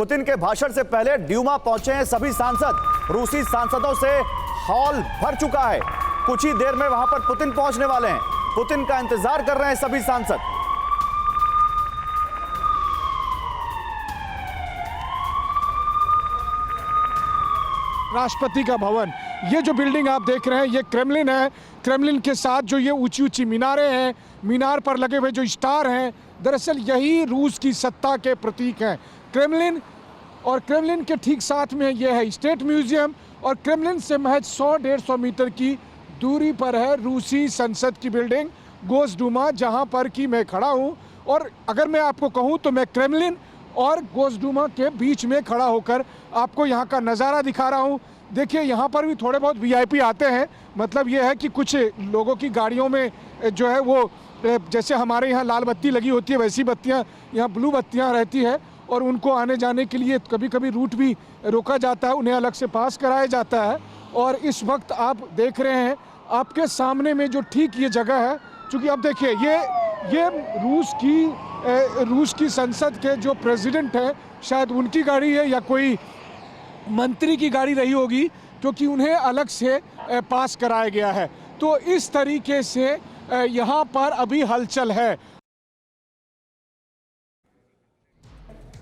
Putin के भाषण से पहले ड्यूमा पहुंचे हैं सभी सांसद। रूसी सांसदों से हॉल भर चुका है। कुछ ही देर में वहां पर पुतिन पहुंचने वाले हैं। पुतिन का इंतजार कर रहे हैं सभी सांसद। राष्ट्रपति का भवन, ये जो बिल्डिंग आप देख रहे हैं ये क्रेमलिन है। क्रेमलिन के साथ जो ये ऊंची ऊंची मीनारें हैं, मीनार पर लगे हुए जो स्टार हैं, दरअसल यही रूस की सत्ता के प्रतीक हैं। क्रेमलिन और क्रेमलिन के ठीक साथ में ये है स्टेट म्यूजियम, और क्रेमलिन से महज 100-150 मीटर की दूरी पर है रूसी संसद की बिल्डिंग गोसडूमा, जहाँ पर कि मैं खड़ा हूँ। और अगर मैं आपको कहूँ तो मैं क्रेमलिन और गोसडूमा के बीच में खड़ा होकर आपको यहाँ का नज़ारा दिखा रहा हूँ। देखिए यहाँ पर भी थोड़े बहुत वीआईपी आते हैं। मतलब ये है कि कुछ लोगों की गाड़ियों में जो है वो जैसे हमारे यहाँ लाल बत्ती लगी होती है वैसी बत्तियाँ यहाँ ब्लू बत्तियाँ रहती है, और उनको आने जाने के लिए कभी कभी रूट भी रोका जाता है, उन्हें अलग से पास कराया जाता है। और इस वक्त आप देख रहे हैं आपके सामने में जो ठीक ये जगह है, चूँकि अब देखिए ये रूस की संसद के जो प्रेसिडेंट हैं, शायद उनकी गाड़ी है या कोई मंत्री की गाड़ी रही होगी, क्योंकि उन्हें अलग से पास कराया गया है। तो इस तरीके से यहाँ पर अभी हलचल है।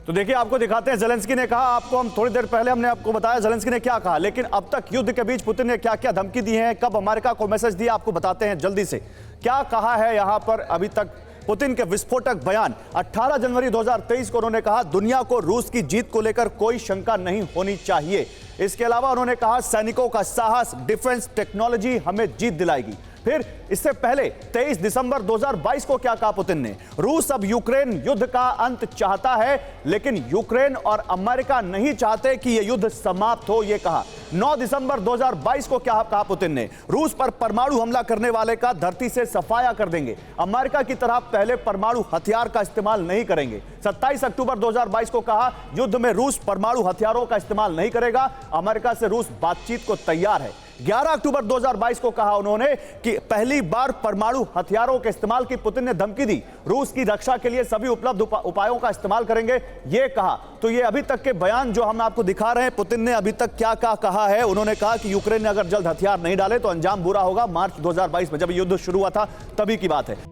तो देखिए आपको दिखाते हैं, ज़ेलेंस्की ने कहा, आपको हम थोड़ी देर पहले हमने आपको बताया ज़ेलेंस्की ने क्या कहा, लेकिन अब तक युद्ध के बीच पुतिन ने क्या क्या धमकी दी है, कब अमेरिका को मैसेज दिया, आपको बताते हैं जल्दी से। क्या कहा है यहां पर अभी तक पुतिन के विस्फोटक बयान। 18 जनवरी 2023 को उन्होंने कहा दुनिया को रूस की जीत को लेकर कोई शंका नहीं होनी चाहिए। इसके अलावा उन्होंने कहा सैनिकों का साहस, डिफेंस टेक्नोलॉजी हमें जीत दिलाएगी। फिर इससे पहले 23 दिसंबर 2022 को क्या कहा पुतिन ने, रूस अब यूक्रेन युद्ध का अंत चाहता है, लेकिन यूक्रेन और अमेरिका नहीं चाहते कि यह युद्ध समाप्त हो, यह कहा। 9 दिसंबर 2022 को क्या कहा पुतिन ने, रूस पर परमाणु हमला करने वाले का धरती से सफाया कर देंगे, अमेरिका की तरह पहले परमाणु हथियार का इस्तेमाल नहीं करेंगे। 27 अक्टूबर 2022 को कहा युद्ध में रूस परमाणु हथियारों का इस्तेमाल नहीं करेगा, अमेरिका से रूस बातचीत को तैयार है। 11 अक्टूबर 2022 को कहा उन्होंने कि पहली बार परमाणु हथियारों के इस्तेमाल की पुतिन ने धमकी दी, रूस की रक्षा के लिए सभी उपलब्ध उपायों का इस्तेमाल करेंगे, यह कहा। तो ये अभी तक के बयान जो हम आपको दिखा रहे हैं, पुतिन ने अभी तक क्या क्या कहा है। उन्होंने कहा कि यूक्रेन ने अगर जल्द हथियार नहीं डाले तो अंजाम बुरा होगा। मार्च 2022 में जब युद्ध शुरू हुआ था तभी की बात है।